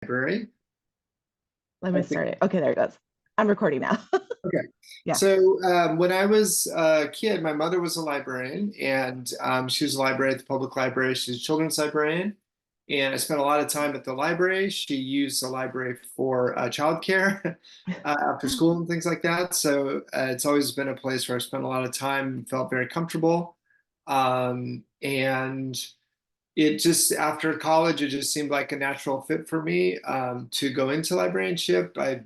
Library. Let I me think. start it. Okay, there it goes. I'm recording now. Okay. Yeah. So when I was a kid, my mother was a librarian, and she was a librarian at the public library. She's a children's librarian, and I spent a lot of time at the library. She used the library for childcare after school and things like that. So it's always been a place where I spent a lot of time and felt very comfortable. And it just after college, it just seemed like a natural fit for me to go into librarianship. I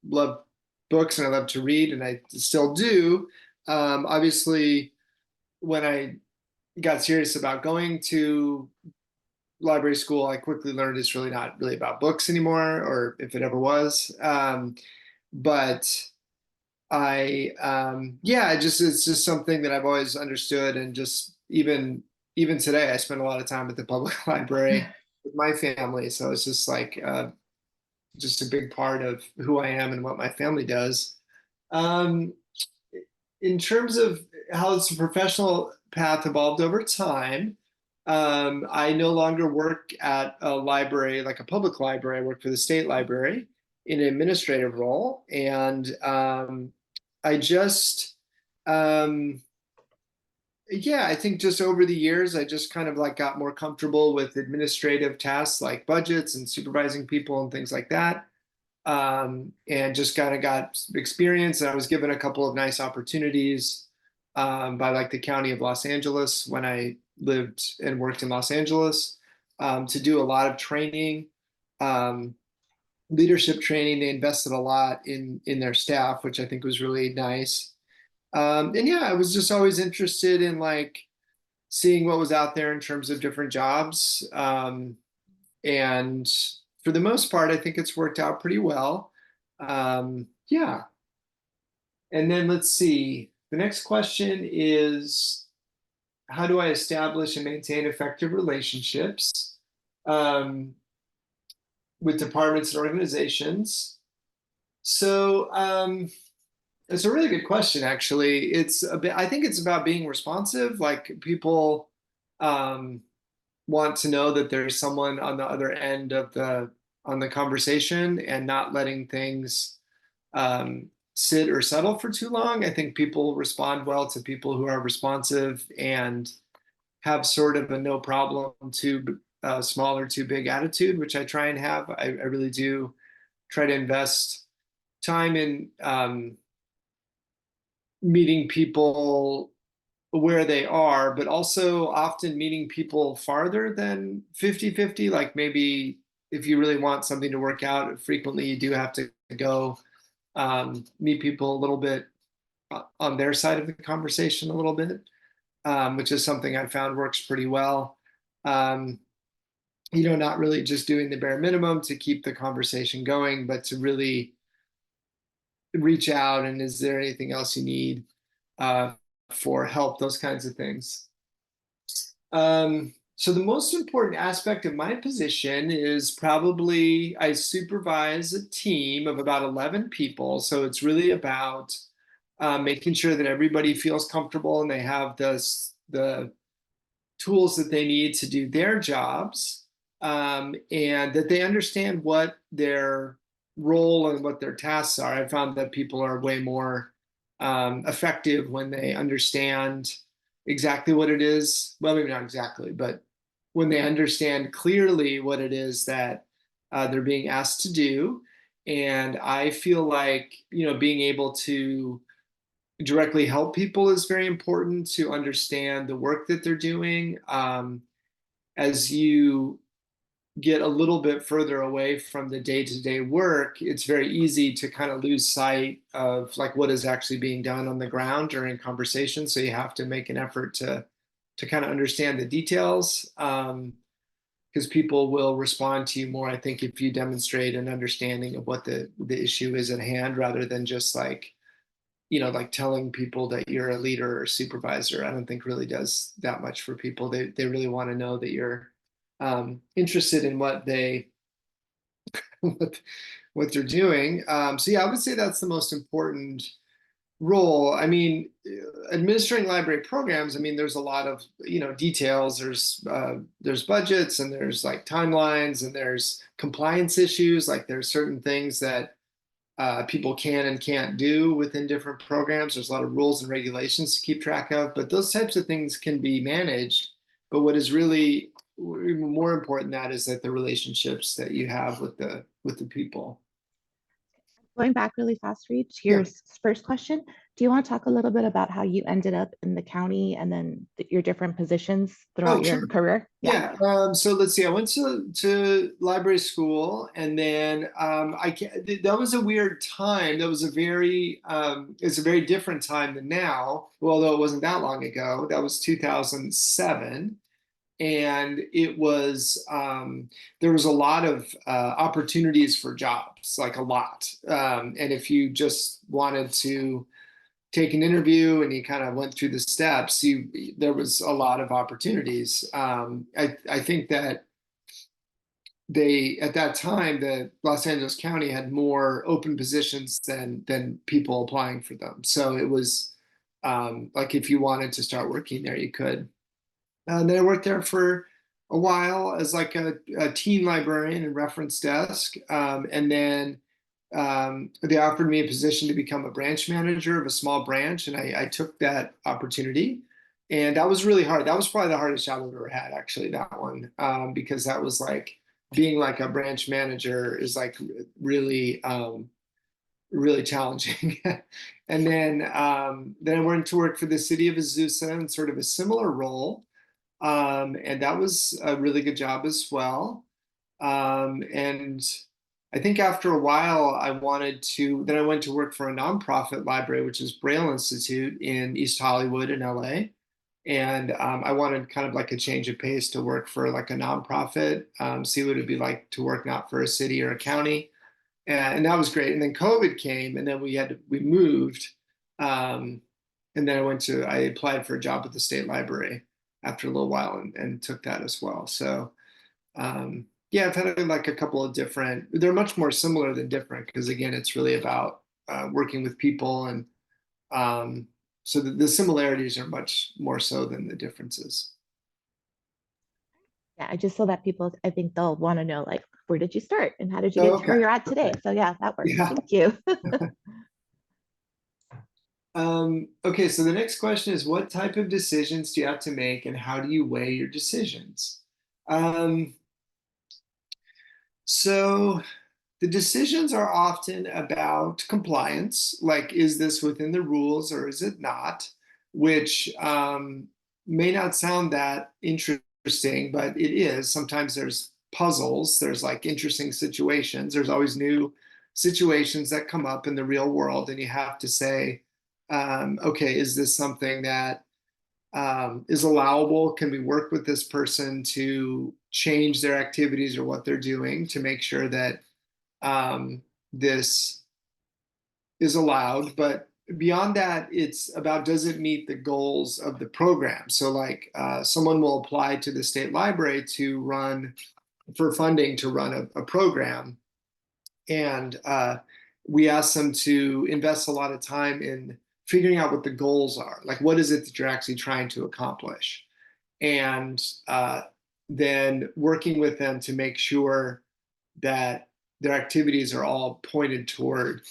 love books and I love to read, and I still do. Obviously, when I got serious about going to library school, I quickly learned it's really not really about books anymore, or if it ever was. But yeah, it's just something that I've always understood, and just even today, I spend a lot of time at the public library with my family, so it's just like just a big part of who I am and what my family does. Um, in terms of how this professional path evolved over time, I no longer work at a library, like a public library. I work for the state library in an administrative role, and I just, um, yeah, I think just over the years, I just kind of like got more comfortable with administrative tasks like budgets and supervising people and things like that. And just kind of got experience. And I was given a couple of nice opportunities by like the County of Los Angeles when I lived and worked in Los Angeles to do a lot of training, um, leadership training. They invested a lot in their staff, which I think was really nice. And yeah, I was just always interested in like seeing what was out there in terms of different jobs. And for the most part, I think it's worked out pretty well. Yeah. And then let's see. The next question is, how do I establish and maintain effective relationships um, with departments and organizations? So it's a really good question, actually. It's a bit, I think it's about being responsive. Like people um, want to know that there's someone on the other end of the conversation and not letting things sit or settle for too long. I think people respond well to people who are responsive and have sort of a no problem too small or too big attitude, which I try and have. I really do try to invest time in meeting people where they are, but also often meeting people farther than 50-50. Like maybe if you really want something to work out, frequently you do have to go meet people a little bit on their side of the conversation a little bit, which is something I found works pretty well. Um, not really just doing the bare minimum to keep the conversation going, but to really reach out and is there anything else you need uh, for help, those kinds of things. So the most important aspect of my position is probably I supervise a team of about 11 people. So it's really about making sure that everybody feels comfortable and they have the tools that they need to do their jobs, and that they understand what their role and what their tasks are. I found that people are way more effective when they understand exactly what it is. Well, maybe not exactly, but when they understand clearly what it is that they're being asked to do. And I feel like, being able to directly help people is very important to understand the work that they're doing. As you get a little bit further away from the day-to-day work, it's very easy to kind of lose sight of like what is actually being done on the ground during conversation. So you have to make an effort to kind of understand the details, because people will respond to you more, I think, if you demonstrate an understanding of what the issue is at hand, rather than just like like telling people that you're a leader or supervisor. I don't think really does that much for people. They really want to know that you're interested in what what, what they're doing. So yeah, I would say that's the most important role, I mean, administering library programs, I mean, there's a lot of, details. There's budgets and there's like timelines and there's compliance issues. Like there's certain things that people can and can't do within different programs. There's a lot of rules and regulations to keep track of, but those types of things can be managed. But what is really more important than that is that the relationships that you have with the people. Going back really fast, Reed, to your Yeah. first question, do you want to talk a little bit about how you ended up in the county and then your different positions throughout Oh, your sure. career? Yeah. Yeah. So let's see. I went to library school, and then that was a weird time. That was a very it's a very different time than now. Although it wasn't that long ago. That was 2007, and it was there was a lot of opportunities for jobs, like a lot. And if you just wanted to take an interview and you kind of went through the steps, there was a lot of opportunities. I think that at that time, the Los Angeles County had more open positions than people applying for them. So it was like if you wanted to start working there, you could. And then I worked there for a while as like a teen librarian and reference desk. And then they offered me a position to become a branch manager of a small branch, and I took that opportunity. And that was really hard. That was probably the hardest job I've ever had, actually, that one, because that was like being like a branch manager is like really, really challenging. And then I went to work for the city of Azusa in sort of a similar role, and that was a really good job as well. And I think after a while, then I went to work for a nonprofit library, which is Braille Institute in East Hollywood in LA. And I wanted kind of like a change of pace to work for like a nonprofit, see what it'd be like to work not for a city or a county. And that was great. And then COVID came, and then we moved. And then I applied for a job at the state library after a little while and took that as well. So yeah, I've had like a couple of different, they're much more similar than different because again, it's really about working with people. And so the similarities are much more so than the differences. Yeah, I just so that people, I think they'll want to know, like, where did you start and how did you Oh, get to where okay. you're at today? Okay. So yeah, that works. Yeah. Thank you. Okay, so the next question is, what type of decisions do you have to make and how do you weigh your decisions? Um, so the decisions are often about compliance, like is this within the rules or is it not? Which may not sound that interesting, but it is. Sometimes there's puzzles, there's like interesting situations, there's always new situations that come up in the real world, and you have to say, okay, is this something that is allowable? Can we work with this person to change their activities or what they're doing to make sure that this is allowed? But beyond that, it's about, does it meet the goals of the program? So like someone will apply to the state library to run for funding to run a program, and we ask them to invest a lot of time in figuring out what the goals are. Like, what is it that you're actually trying to accomplish? And then working with them to make sure that their activities are all pointed toward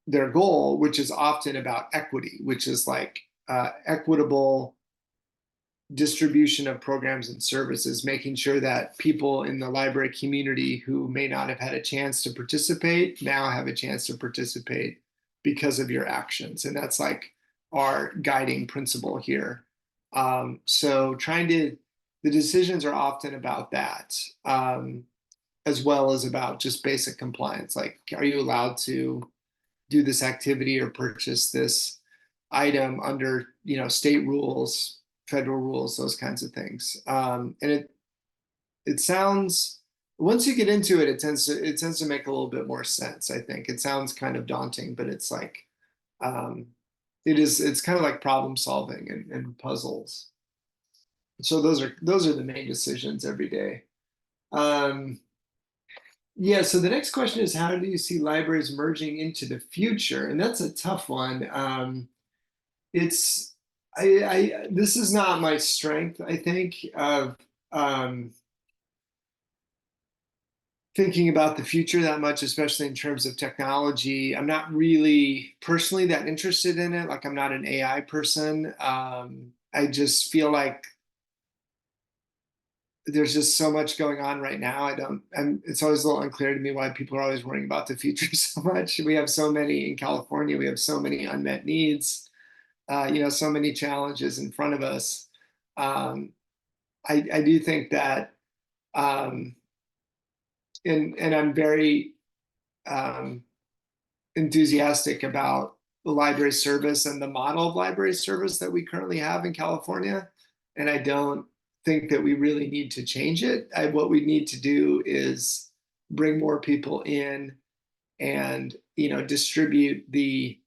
their goal, which is often about equity, which is like equitable distribution of programs and services, making sure that people in the library community who may not have had a chance to participate now have a chance to participate because of your actions. And that's like our guiding principle here. So the decisions are often about that, as well as about just basic compliance. Like, are you allowed to do this activity or purchase this item under, state rules, federal rules, those kinds of things. And it sounds, once you get into it, it tends to make a little bit more sense. I think it sounds kind of daunting, but it's like it's kind of like problem solving and puzzles. So those are the main decisions every day. Um, Yeah, so the next question is, how do you see libraries merging into the future? And that's a tough one. It's this is not my strength, I think, of um, thinking about the future that much, especially in terms of technology. I'm not really personally that interested in it. Like, I'm not an AI person. I just feel like there's just so much going on right now. It's always a little unclear to me why people are always worrying about the future so much. We have so many in California, we have so many unmet needs, so many challenges in front of us. Um, I do think that, um, and I'm very um, enthusiastic about the library service and the model of library service that we currently have in California. And I don't think that we really need to change it. What we need to do is bring more people in and distribute the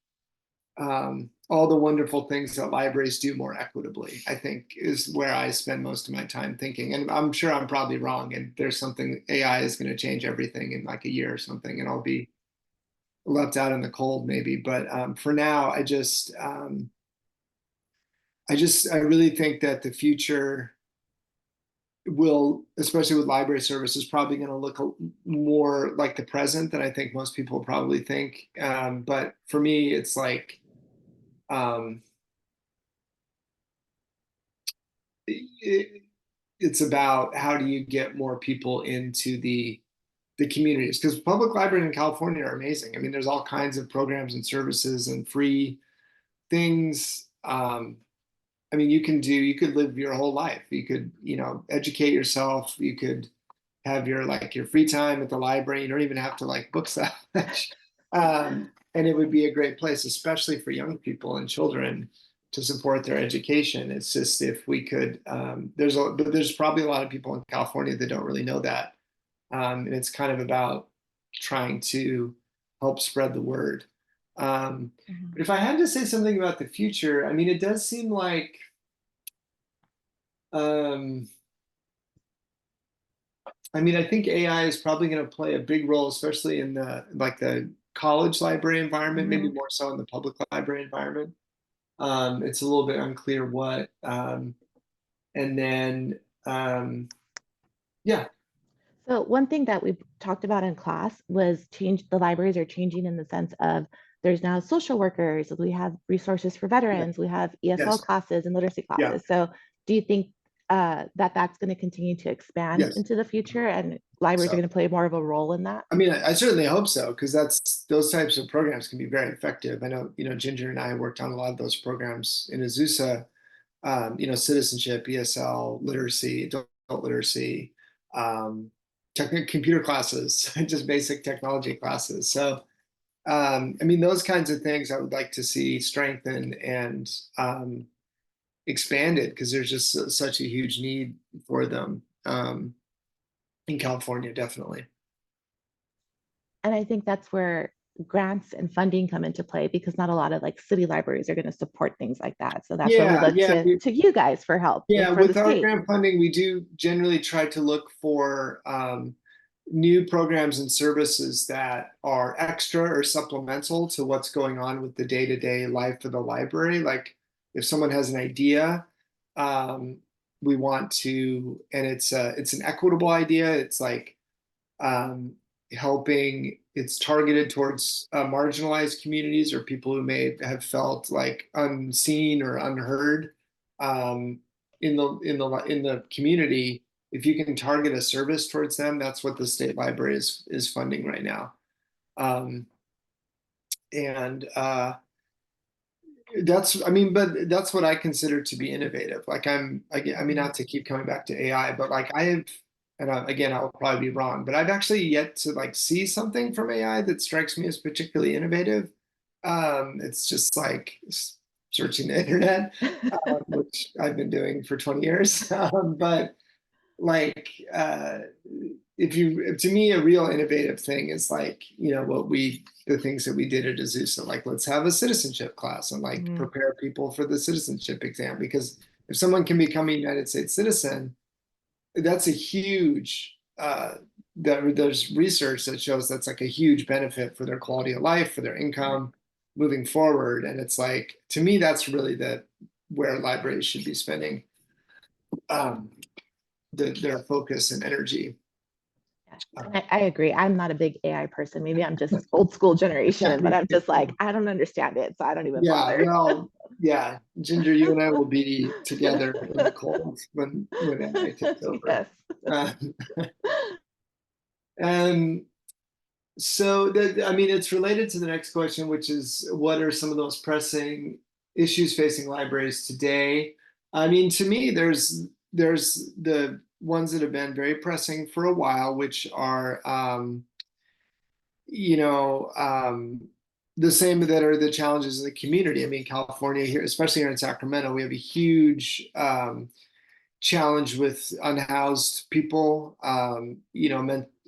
all the wonderful things that libraries do more equitably, I think, is where I spend most of my time thinking. And I'm sure I'm probably wrong. And there's something, AI is going to change everything in like a year or something, and I'll be left out in the cold maybe. But for now, I really think that the future will, especially with library services, probably going to look more like the present than I think most people probably think. But for me, it's like, um, it, it's about how do you get more people into the communities, because public libraries in California are amazing. I mean, there's all kinds of programs and services and free things. I mean, you could live your whole life. You could, educate yourself. You could have your free time at the library. You don't even have to like books that much. And it would be a great place, especially for young people and children, to support their education. It's just, if we could, but there's probably a lot of people in California that don't really know that. And it's kind of about trying to help spread the word. Mhm. But if I had to say something about the future, I mean, it does seem like, um, I think AI is probably going to play a big role, especially in the college library environment, maybe Mhm. more so in the public library environment. It's a little bit unclear what. And then, yeah, So one thing that we talked about in class was change. The libraries are changing in the sense of there's now social workers, we have resources for yeah, veterans, we have ESL yes, classes and literacy yeah, classes. So do you think that that's going to continue to expand yes. into the future and libraries are So, going to play more of a role in that? I mean, I certainly hope so, because those types of programs can be very effective. I know, Ginger and I worked on a lot of those programs in Azusa, citizenship, ESL, literacy, adult literacy, computer classes, just basic technology classes. So, I mean, those kinds of things I would like to see strengthened and expanded, because there's just such a huge need for them in California, definitely. And I think that's where grants and funding come into play because not a lot of like city libraries are going to support things like that. So that's where we Yeah, look yeah. to you guys for help Yeah, for the with our state. grant funding, we do generally try to look for new programs and services that are extra or supplemental to what's going on with the day-to-day life of the library. Like, if someone has an idea, um, we want to, and it's an equitable idea. It's like, um, helping. It's targeted towards marginalized communities or people who may have felt like unseen or unheard, um, in the community. If you can target a service towards them, that's what the state library is funding right now. Um, and That's, I mean, but that's what I consider to be innovative. Like, I mean, Mhm. not to keep coming back to AI, but like I have, and again, I'll probably be wrong, but I've actually yet to like see something from AI that strikes me as particularly innovative. It's just like searching the internet, which I've been doing for 20 years. But like, if you, to me, a real innovative thing is like, the things that we did at Azusa, like, let's have a citizenship class and like Mhm. prepare people for the citizenship exam. Because if someone can become a United States citizen, that's a huge there's research that shows that's like a huge benefit for their quality of life, for their income moving forward. And it's like, to me, that's really where libraries should be spending um, their focus and energy. Yeah. And I agree. I'm not a big AI person. Maybe I'm just old school Yeah, generation, but I'm just like, I don't understand it. So I don't even yeah, bother. well, yeah, Ginger, you and I will be together in the cold when AI takes over. Yes. Uh, and so that, I mean, it's related to the next question, which is what are some of the most pressing issues facing libraries today? I mean, to me, there's the ones that have been very pressing for a while, which are you know, the same that are the challenges in the community. I mean, California here, especially here in Sacramento, we have a huge challenge with unhoused people,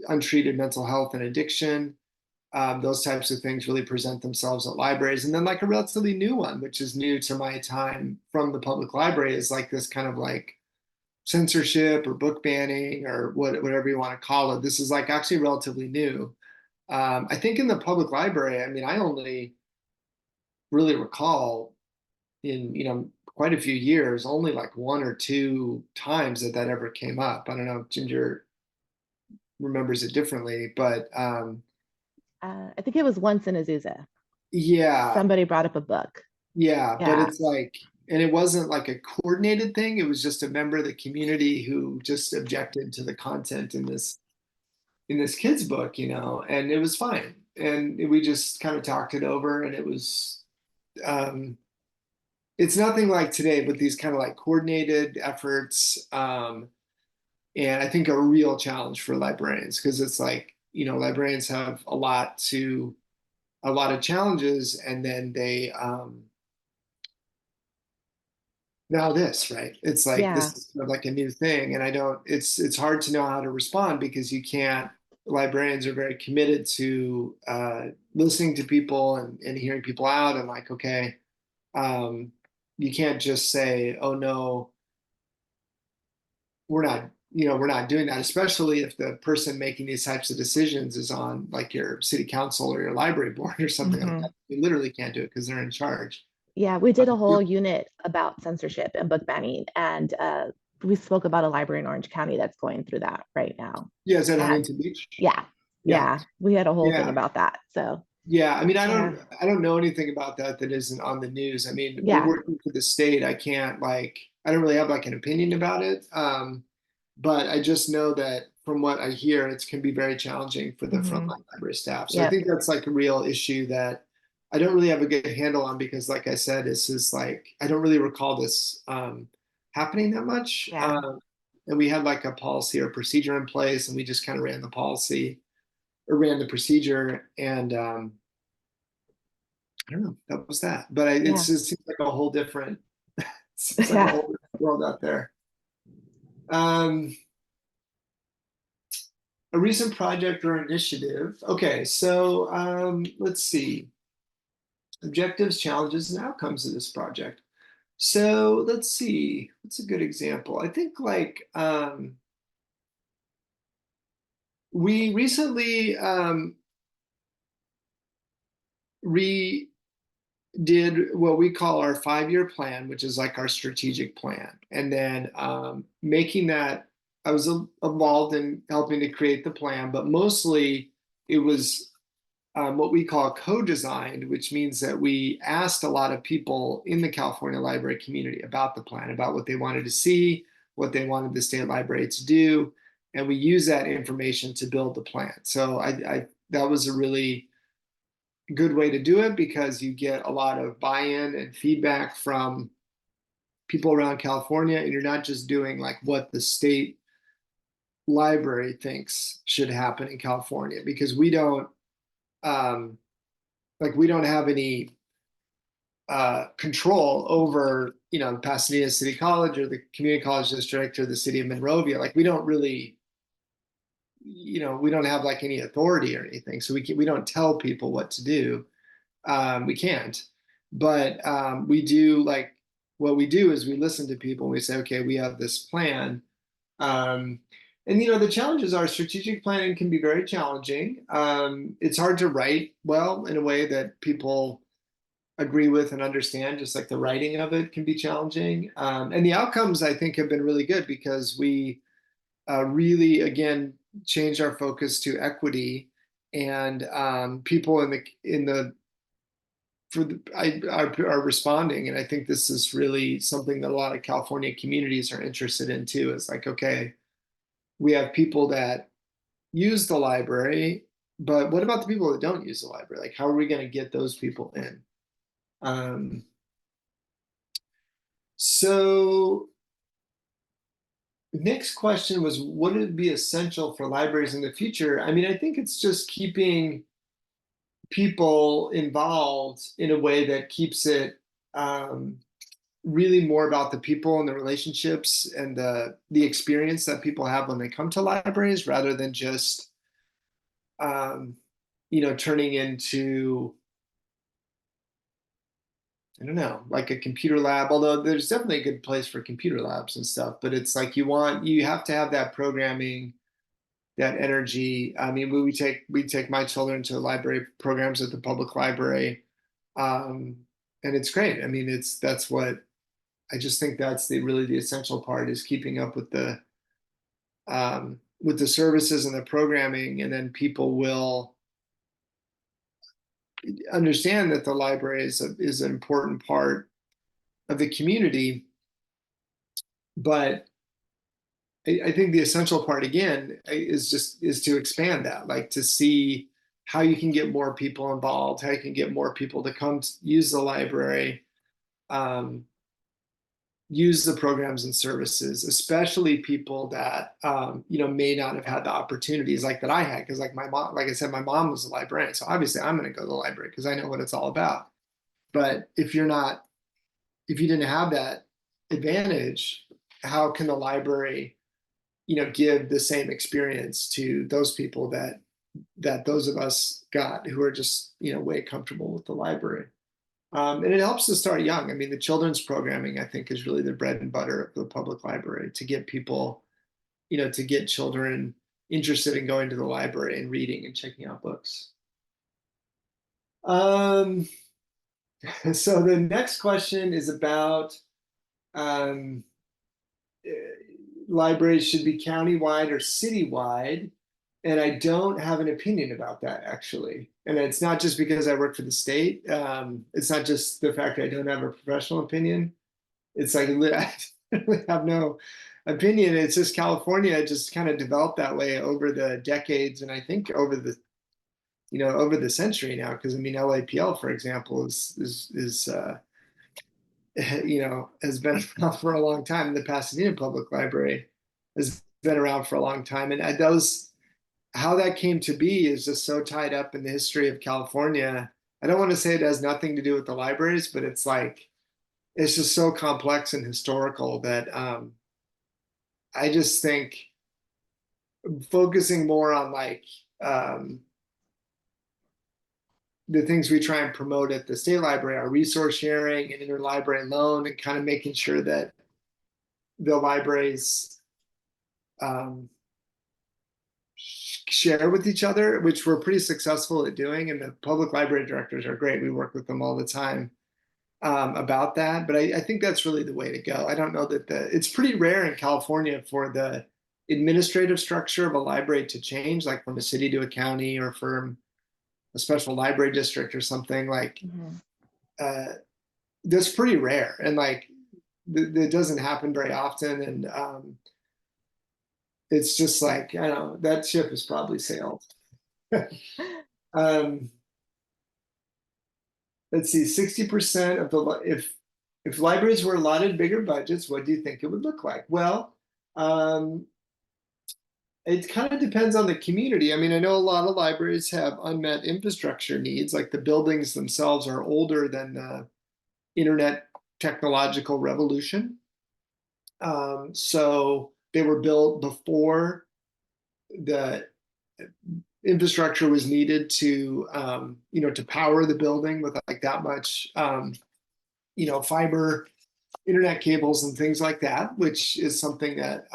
untreated mental health and addiction. Those types of things really present themselves at libraries. And then like a relatively new one, which is new to my time from the public library, is like this kind of like censorship or book banning or whatever you want to call it. This is like actually relatively new. I think in the public library, I mean, I only really recall in, quite a few years, only like one or two times that ever came up. I don't know if Ginger remembers it differently, but I think it was once in Azusa. yeah, Somebody brought up a book. yeah, but Yeah. it's like, and it wasn't like a coordinated thing. It was just a member of the community who just objected to the content in this kid's book, and it was fine. And we just kind of talked it over, and it was um, it's nothing like today, but these kind of like coordinated efforts, and I think a real challenge for librarians because it's like librarians have a lot of challenges, and then they now this, right? It's like this Yeah. is kind of like a new thing, and I don't. It's hard to know how to respond because you can't. Librarians are very committed to listening to people and hearing people out, and like, okay, um, you can't just say, "Oh no, we're not doing that," especially if the person making these types of decisions is on like your city council or your library board or something like Hmm. that. You literally can't do it because they're in charge. Yeah. We did a whole unit about censorship and book banning. And we spoke about a library in Orange County that's going through that right now. Yeah, is that And Huntington Beach? yeah, Yeah, yeah, we had a whole thing yeah, about that. So yeah. I mean, yeah, I don't know anything about that that isn't on the news. I mean, we're yeah. working for the state. I can't like, I don't really have like an opinion about it. But I just know that from what I hear, it can be very challenging for the Hmm. frontline library staff. So I Yep. think that's like a real issue that I don't really have a good handle on because, like I said, it's just like I don't really recall this happening that much. Yeah. And we had like a policy or procedure in place, and we just kind of ran the policy or ran the procedure, and I don't know, that was that. But Yeah. it's just seems like a whole different, seems like a Yeah. whole different world out there. Um, a recent project or initiative. Okay, so let's see. Objectives, challenges, and outcomes of this project. So let's see. What's a good example? I think like we recently redid what we call our 5-year plan, which is like our strategic plan. And then making that, I was involved in helping to create the plan, but mostly it was what we call co-designed, which means that we asked a lot of people in the California library community about the plan, about what they wanted to see, what they wanted the state library to do, and we use that information to build the plan. So that was a really good way to do it because you get a lot of buy-in and feedback from people around California, and you're not just doing like what the state library thinks should happen in California because um, we don't have any control over Pasadena City College or the Community College District or the city of Monrovia. Like we don't really, we don't have like any authority or anything, so we don't tell people what to do. We can't, but we do like what we do is we listen to people and we say, okay, we have this plan. Um, And the challenges are strategic planning can be very challenging. It's hard to write well in a way that people agree with and understand, just like the writing of it can be challenging. And the outcomes, I think, have been really good because we really, again, changed our focus to equity, and people are responding. And I think this is really something that a lot of California communities are interested in too. It's like, okay, we have people that use the library, but what about the people that don't use the library? Like, how are we going to get those people in? So the next question was, what would be essential for libraries in the future? I mean, I think it's just keeping people involved in a way that keeps it really more about the people and the relationships and the experience that people have when they come to libraries, rather than just turning into, I don't know, like a computer lab, although there's definitely a good place for computer labs and stuff, but it's like you have to have that programming, that energy. I mean, we take my children to library programs at the public library, and it's great. I mean, that's what I just think that's really the essential part, is keeping up with the services and the programming, and then people will understand that the library is an important part of the community. But I think the essential part, again, is to expand that, like to see how you can get more people involved, how you can get more people to come use the library, use the programs and services, especially people that may not have had the opportunities like that I had. Because like my mom, like I said, my mom was a librarian, so obviously I'm going to go to the library because I know what it's all about. But if you didn't have that advantage, how can the library give the same experience to those people that those of us got, who are just way comfortable with the library? And it helps to start young. I mean, the children's programming, I think, is really the bread and butter of the public library, to get people, to get children interested in going to the library and reading and checking out books. So the next question is about um, libraries should be countywide or citywide. And I don't have an opinion about that, actually. And it's not just because I work for the state. It's not just the fact that I don't have a professional opinion. It's like I really have no opinion. It's just California just kind of developed that way over the decades, and I think over the century now. Because I mean, LAPL, for example, is has been around for a long time. The Pasadena Public Library has been around for a long time, and how that came to be is just so tied up in the history of California. I don't want to say it has nothing to do with the libraries, but it's just so complex and historical that I just think focusing more on the things we try and promote at the state library are resource sharing and interlibrary loan, and kind of making sure that the libraries share with each other, which we're pretty successful at doing. And the public library directors are great. We work with them all the time about that. But I think that's really the way to go. I don't know that it's pretty rare in California for the administrative structure of a library to change, like from a city to a county, or from a special library district or something like. That's pretty rare, and it doesn't happen very often. And it's just like, I don't know, that ship has probably sailed. Let's see, 60% of if libraries were allotted bigger budgets, what do you think it would look like? Well, it kind of depends on the community. I mean, I know a lot of libraries have unmet infrastructure needs, like the buildings themselves are older than the internet technological revolution. So they were built before the infrastructure was needed to to power the building with like that much fiber internet cables and things like that, which is something that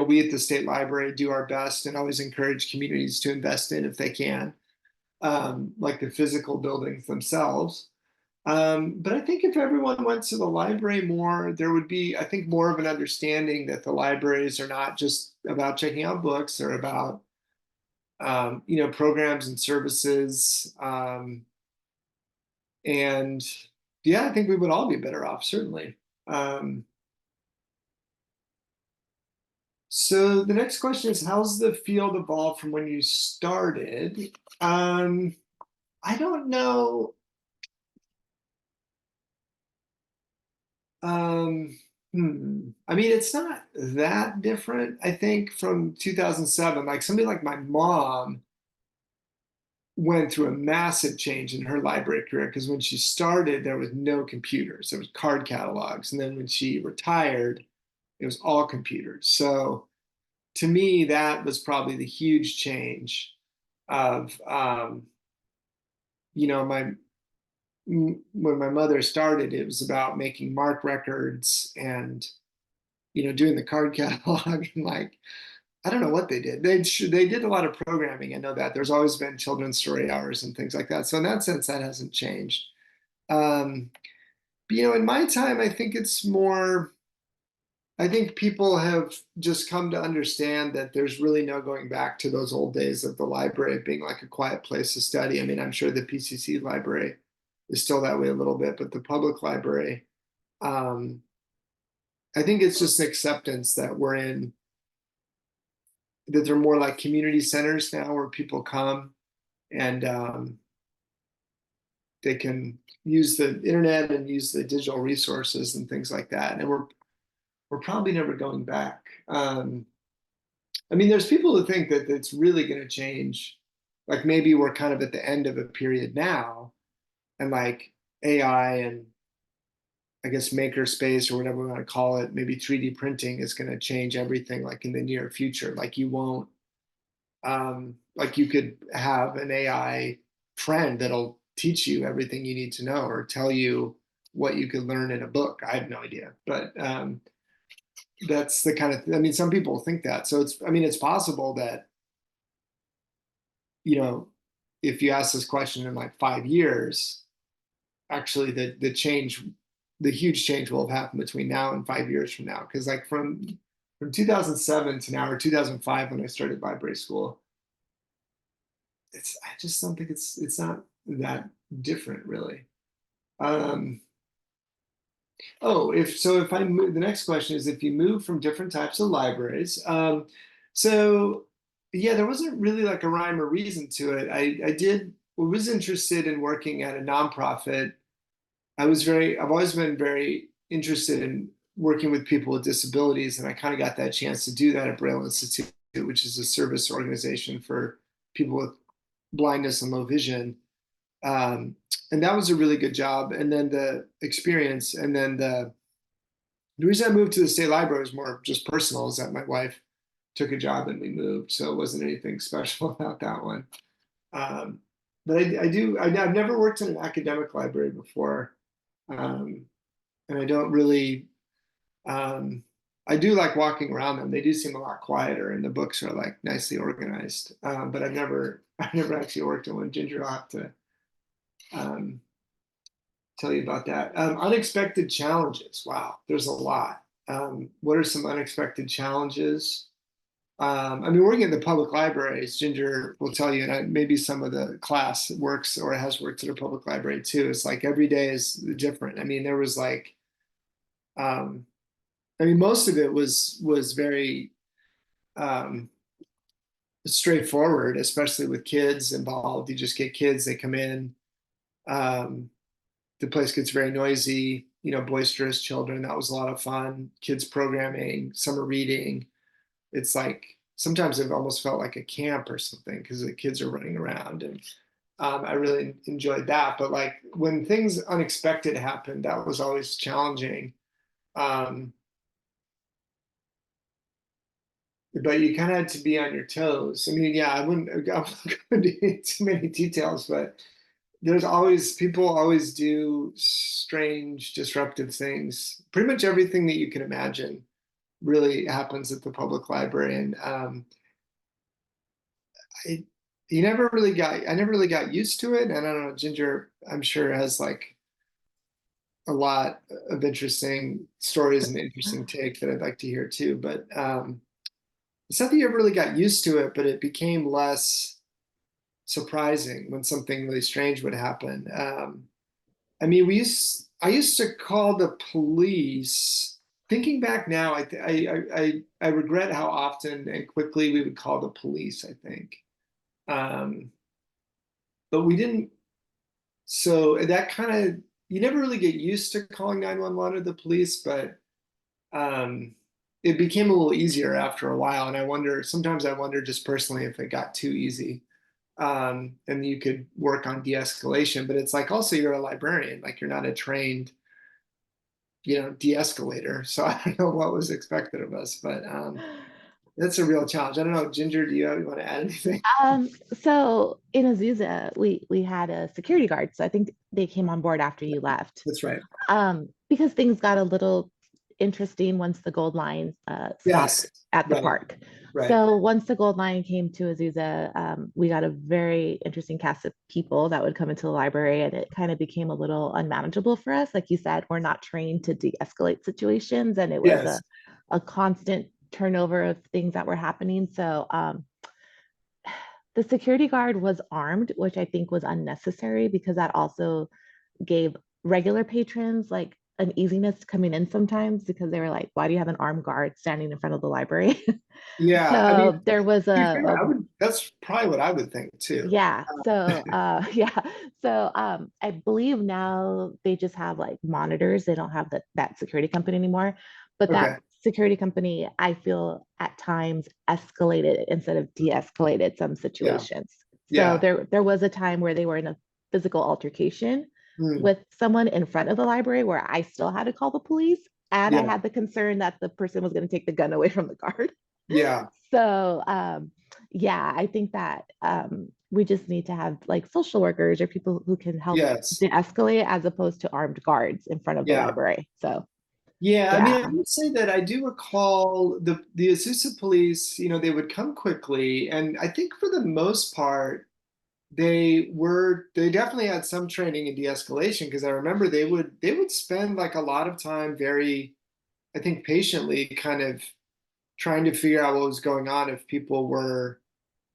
we at the state library do our best and always encourage communities to invest in if they can, like the physical buildings themselves. But I think if everyone went to the library more, there would be, I think, more of an understanding that the libraries are not just about checking out books, they're about, programs and services. And yeah, I think we would all be better off, certainly. So the next question is, how's the field evolved from when you started? I don't know. I mean, it's not that different, I think, from 2007. Like somebody like my mom went through a massive change in her library career because when she started, there was no computers, there was card catalogs. And then when she retired, it was all computers. So to me, that was probably the huge change of, my when my mother started, it was about making mark records and doing the card catalog and like I don't know what they did. They did a lot of programming. I know that there's always been children's story hours and things like that. So in that sense, that hasn't changed. Um, but in my time, I think it's more. I think people have just come to understand that there's really no going back to those old days of the library being like a quiet place to study. I mean, I'm sure the PCC library is still that way a little bit, but the public library, um, I think it's just acceptance that we're in, that they're more like community centers now where people come and they can use the internet and use the digital resources and things like that. And we're probably never going back. I mean, there's people who think that it's really going to change. Like maybe we're kind of at the end of a period now, and like AI and I guess maker space or whatever we want to call it, maybe 3D printing is going to change everything like in the near future. Like you won't, like you could have an AI friend that'll teach you everything you need to know or tell you what you could learn in a book. I have no idea, but that's the kind of, I mean, some people think that. So I mean, it's possible that, you know, if you ask this question in like 5 years, actually the huge change will have happened between now and 5 years from now. Because like from 2007 to now, or 2005 when I started library school, I just don't think it's not that different really. Um, if I move, the next question is if you move from different types of libraries. So yeah, there wasn't really like a rhyme or reason to it. I was interested in working at a nonprofit. I've always been very interested in working with people with disabilities, and I kind of got that chance to do that at Braille Institute, which is a service organization for people with blindness and low vision. Um, and that was a really good job. And then the experience, and then the reason I moved to the state library was more just personal, is that my wife took a job and we moved, so it wasn't anything special about that one. Um, but I've never worked in an academic library before, and I don't really. I do like walking around them. They do seem a lot quieter, and the books are like nicely organized. But I've never actually worked in one. Ginger, I'll have to um, tell you about that. Unexpected challenges. Wow, there's a lot. What are some unexpected challenges? I mean, working at the public libraries, Ginger will tell you, and maybe some of the class works or has worked at a public library too. It's like every day is different. I mean, there was like, um, I mean, most of it was very um, straightforward, especially with kids involved. You just get kids, they come in. Um, the place gets very noisy, boisterous children. That was a lot of fun. Kids programming, summer reading. It's like sometimes it almost felt like a camp or something because the kids are running around, and I really enjoyed that. But like when things unexpected happened, that was always challenging. Um, but you kind of had to be on your toes. I mean, yeah, I wouldn't go into too many details, but there's always people always do strange, disruptive things. Pretty much everything that you can imagine really happens at the public library. And I, I never really got used to it. And I don't know, Ginger, I'm sure has like a lot of interesting stories and interesting take that I'd like to hear too. But it's not that you ever really got used to it, but it became less surprising when something really strange would happen. I mean, I used to call the police. Thinking back now, I regret how often and quickly we would call the police, I think. Um, but we didn't, so that kind of, you never really get used to calling 911 or the police, but it became a little easier after a while. And sometimes I wonder just personally if it got too easy. And you could work on de-escalation, but it's like also you're a librarian, like you're not a trained, de-escalator. So I don't know what was expected of us, but that's a real challenge. I don't know, Ginger, do you want to add anything? So in Azusa, we had a security guard. So I think they came on board after you left. That's right. Because things got a little interesting once the Gold Line stopped Yes. at the Right. park. Right. So once the Gold Line came to Azusa, we got a very interesting cast of people that would come into the library, and it kind of became a little unmanageable for us. Like you said, we're not trained to de-escalate situations, and it was Yes. a constant turnover of things that were happening. So the security guard was armed, which I think was unnecessary because that also gave regular patrons like an easiness coming in sometimes because they were like, why do you have an armed guard standing in front of the library? Yeah. I mean, So there was that's probably what I would think too. yeah. So yeah. So I believe now they just have like monitors. They don't have that security company anymore. But Okay. that security company, I feel at times escalated instead of de-escalated some Yeah. situations. So Yeah. there was a time where they were in a physical altercation Mm. with someone in front of the library where I still had to call the police. And I Yeah. had the concern that the person was going to take the gun away from the guard. Yeah. So yeah, I think that we just need to have like social workers or people who can help Yes. de-escalate as opposed to armed guards in front of the Yeah. library. So Yeah, I mean, yeah. I would say that I do recall the Azusa police, they would come quickly, and I think for the most part, they definitely had some training in de-escalation because I remember they would spend like a lot of time very, I think, patiently kind of trying to figure out what was going on if people were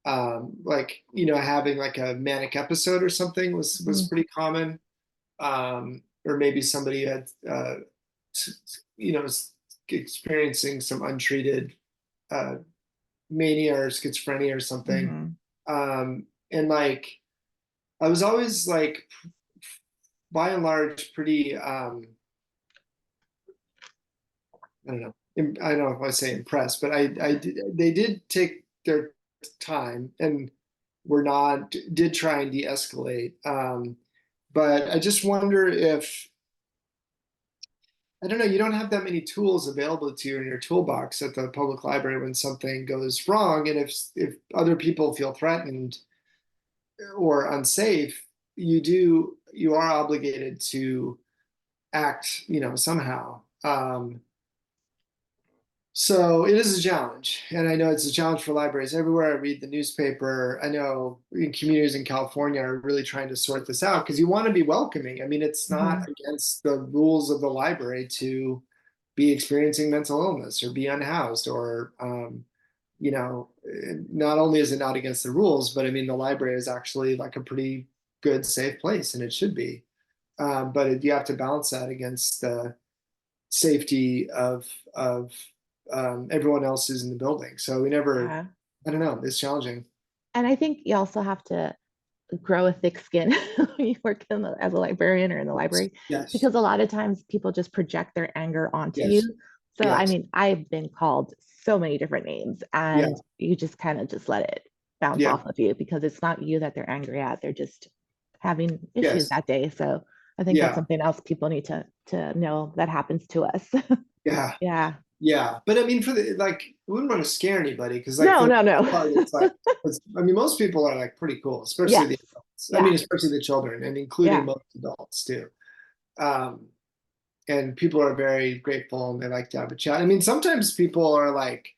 like, having like a manic episode or something was Mhm. pretty common. Or maybe somebody had you know, experiencing some untreated uh, mania or schizophrenia or something. Mhm. And like, I was always like, by and large, pretty, I don't know, I don't know if I say impressed, but they did take their time and did try and de-escalate. But I just wonder if, I don't know, you don't have that many tools available to you in your toolbox at the public library when something goes wrong. And if other people feel threatened or unsafe, you are obligated to act, somehow. So it is a challenge. And I know it's a challenge for libraries everywhere. I read the newspaper. I know in communities in California are really trying to sort this out because you want to be welcoming. I mean, it's not Mhm. against the rules of the library to be experiencing mental illness or be unhoused or, not only is it not against the rules, but I mean, the library is actually like a pretty good, safe place and it should be. But you have to balance that against the safety of everyone else who's in the building. So Yeah. I don't know, it's challenging. And I think you also have to grow a thick skin when you work as a librarian or in the library, Yes, because a lot of times people just project their anger onto yes, you. So, I yes, mean, I've been called so many different names, yeah, and you just kind of just let it bounce yeah, off of you because it's not you that they're angry at. They're just having issues yes, that day. So, I think that's yeah, something else people need to know that happens to us. yeah, Yeah. yeah. But I mean, for the like, I wouldn't want to scare anybody because, like, No, for the no, no. most part, it's like, I mean, most people are like pretty cool, especially Yes. the adults. I mean, Yeah. especially the children, and including Yeah. most adults too. Um, and people are very grateful and they like to have a chat. I mean, sometimes people are like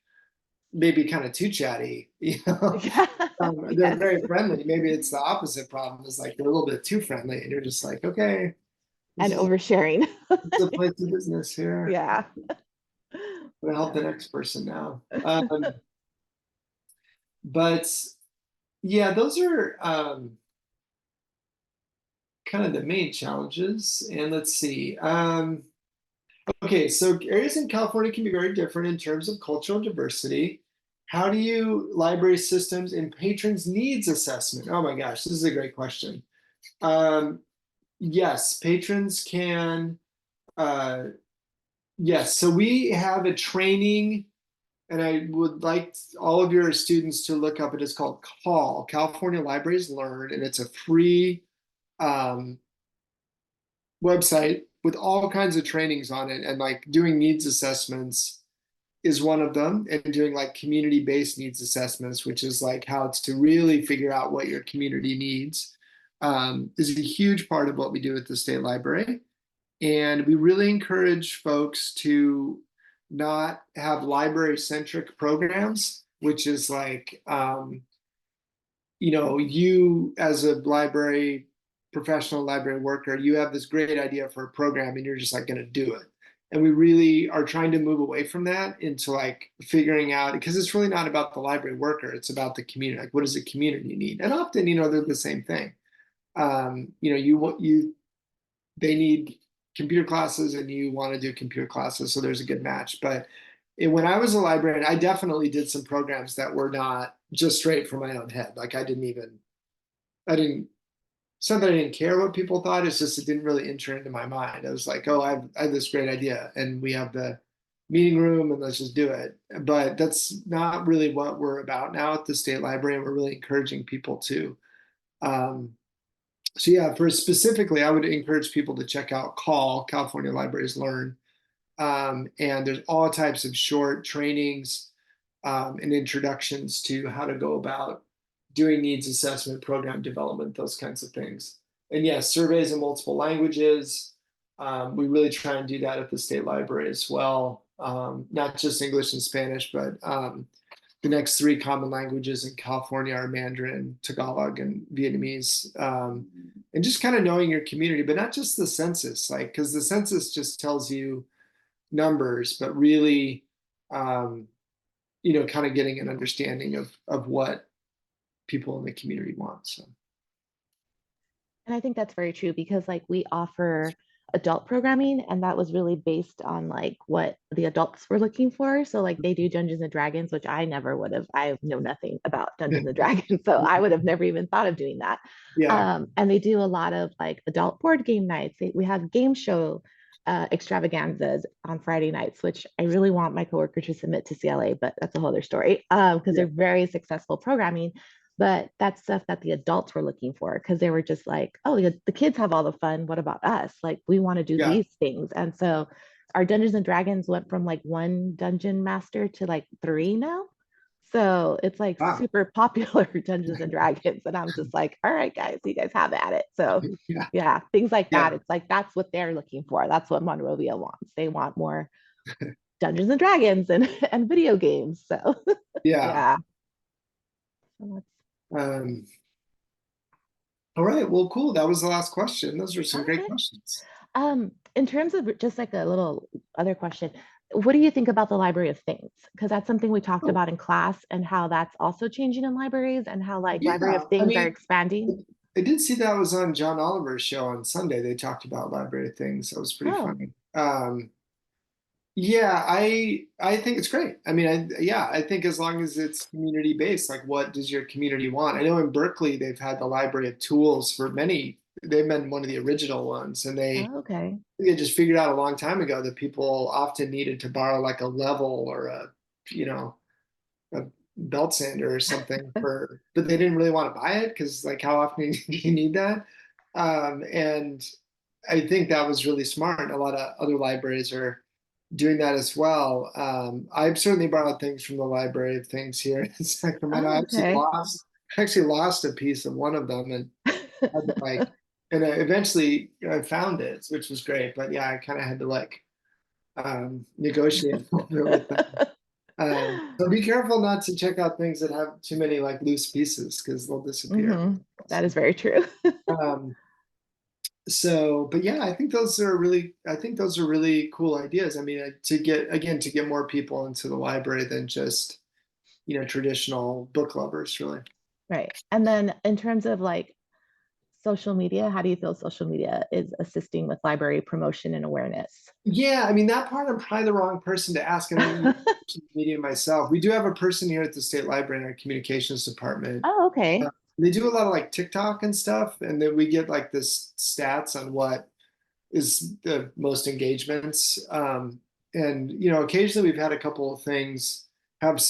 maybe kind of too chatty, you know. Yeah. They're Yes. very friendly. Maybe it's the opposite problem, is like they're a little bit too friendly, and you're just like, okay, this And is oversharing. a place of business here. Yeah. I'm gonna help the Yeah. next person now. But yeah, those are kind of the main challenges. And let's see. Okay, so areas in California can be very different in terms of cultural diversity. How do you library systems and patrons needs assessment? Oh my gosh, this is a great question. Um, yes, patrons can. Yes, so we have a training, and I would like all of your students to look up it. It's called CALL, California Libraries Learn, and it's a free um, website with all kinds of trainings on it. And like doing needs assessments is one of them, and doing like community-based needs assessments, which is like how to really figure out what your community needs, is a huge part of what we do at the state library. And we really encourage folks to not have library centric programs, which is like, you as a library professional, library worker, you have this great idea for a program and you're just like going to do it. And we really are trying to move away from that into like figuring out, because it's really not about the library worker, it's about the community. Like, what does the community need? And often, they're the same thing. They need computer classes and you want to do computer classes, so there's a good match. But when I was a librarian, I definitely did some programs that were not just straight from my own head. Like, I didn't, it's not that I didn't care what people thought, it's just it didn't really enter into my mind. I was like, oh, I have this great idea and we have the meeting room and let's just do it. But that's not really what we're about now at the state library, and we're really encouraging people to. Um, so yeah, for specifically, I would encourage people to check out CALL, California Libraries Learn. And there's all types of short trainings and introductions to how to go about doing needs assessment, program development, those kinds of things. And yes, surveys in multiple languages. We really try and do that at the state library as well. Not just English and Spanish, but the next three common languages in California are Mandarin, Tagalog, and Vietnamese. And just kind of knowing your community, but not just the census, like, because the census just tells you numbers, but really, kind of getting an understanding of what people in the community want. So. And I think that's very true because like we offer adult programming and that was really based on like what the adults were looking for. So like they do Dungeons and Dragons, which I never would have. I know nothing about Dungeons and Dragons, so I would have never even thought of doing that. Yeah. And they do a lot of like adult board game nights. We have game show extravaganzas on Friday nights, which I really want my coworker to submit to CLA, but that's a whole other story because they're very successful programming. But that's stuff that the adults were looking for because they were just like, oh, the kids have all the fun. What about us? Like, we want to do Yeah. these things. And so our Dungeons and Dragons went from like one dungeon master to like three now. So it's like Wow. super popular Dungeons and Dragons. And I'm just like, all right, guys, you guys have at it. So Yeah. yeah, things like Yeah. that. It's like that's what they're looking for. That's what Monrovia wants. They want more Dungeons and Dragons and video games. So Yeah. yeah. So Um, all right. Well, cool. That was the last question. Those were some great okay. questions. In terms of just like a little other question, what do you think about the Library of Things? Because that's something we talked Oh, about in class and how that's also changing in libraries and how like Library yeah. of I Things are mean, expanding. I did see that was on John Oliver's show on Sunday. They talked about library things. That was pretty Oh, funny. Yeah, I think it's great. I mean, I think as long as it's community based, like what does your community want? I know in Berkeley they've had the library of tools for many. They've been one of the original ones, and okay. they just figured out a long time ago that people often needed to borrow like a level or you know, a belt sander or something but they didn't really want to buy it because like how often do you need that? And I think that was really smart. A lot of other libraries are doing that as well. I've certainly borrowed things from the library of things here in Sacramento. Oh, okay. I actually lost a piece of one of them and had to like and eventually I found it, which was great. But yeah, I kind of had to like negotiate a little bit with them. So be careful not to check out things that have too many like loose pieces because they'll disappear. That is very true. Um, so, but yeah, I think those are really cool ideas. I mean, to get more people into the library than just, traditional book lovers, really. Right. And then in terms of like social media, how do you feel social media is assisting with library promotion and awareness? Yeah, I mean, that part I'm probably the wrong person to ask. I don't use social media myself. We do have a person here at the State Library in our communications department. Oh, okay. They do a lot of like TikTok and stuff, and then we get like this stats on what is the most engagements. And occasionally we've had a couple of things have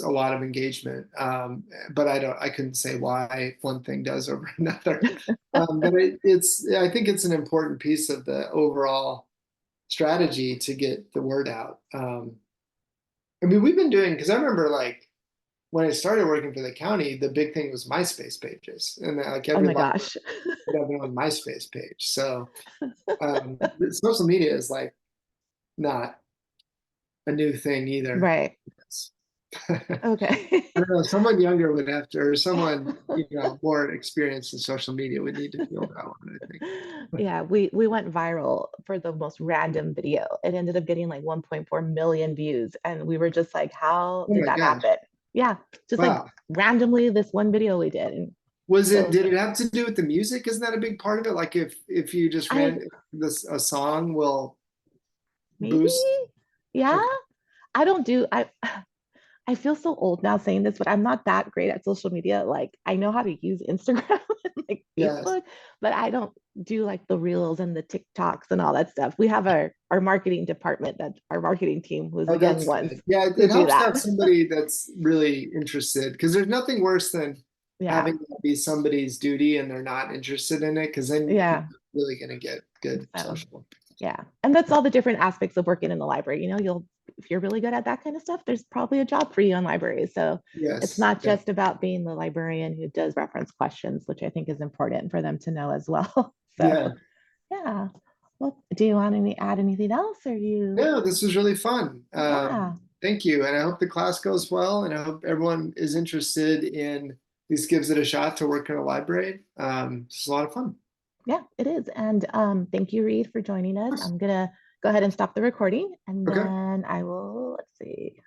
a lot of engagement. But I couldn't say why one thing does over another. But I think it's an important piece of the overall strategy to get the word out. I mean, we've been doing, because I remember like when I started working for the county, the big thing was MySpace pages, and like Oh every my library gosh. would have their own MySpace page. So social media is like not a new thing either. Right. I Okay. don't know, someone younger would have to, or someone, more experienced in social media would need to feel that one, I think. Yeah, we went viral for the most random video. It ended up getting like 1.4 million views. And we were just like, how Oh did my that gosh. happen? Yeah, just like Wow. randomly this one video we did. And so Did it have to do with the music? Isn't that a big part of it? Like if you just I ran a song will maybe, boost. yeah, Okay. I don't do I feel so old now saying this, but I'm not that great at social media. Like I know how to use Instagram and like Yes. Facebook, but I don't do like the reels and the TikToks and all that stuff. We have our marketing department, that our marketing team, who's Oh, the young that's ones, good. Yeah, who it do helps to that. have somebody that's really interested, because there's nothing worse than Yeah. having that be somebody's duty and they're not interested in it, because then you're Yeah. really going to get good So social. yeah. And that's all the different aspects of working in the library. You'll if you're really good at that kind of stuff, there's probably a job for you in libraries. So it's Yes. not Yeah. just about being the librarian who does reference questions, which I think is important for them to know as well. So Yeah. yeah. Well, do you want to add anything else? Or you? No, this was really fun. Yeah. Thank you. And I hope the class goes well. And I hope everyone is interested in, at least gives it a shot to work in a library. It's a lot of fun. Yeah, it is. And thank you, Reed, for joining us. Of course. I'm gonna go ahead and stop the recording and Okay. then I will, let's see.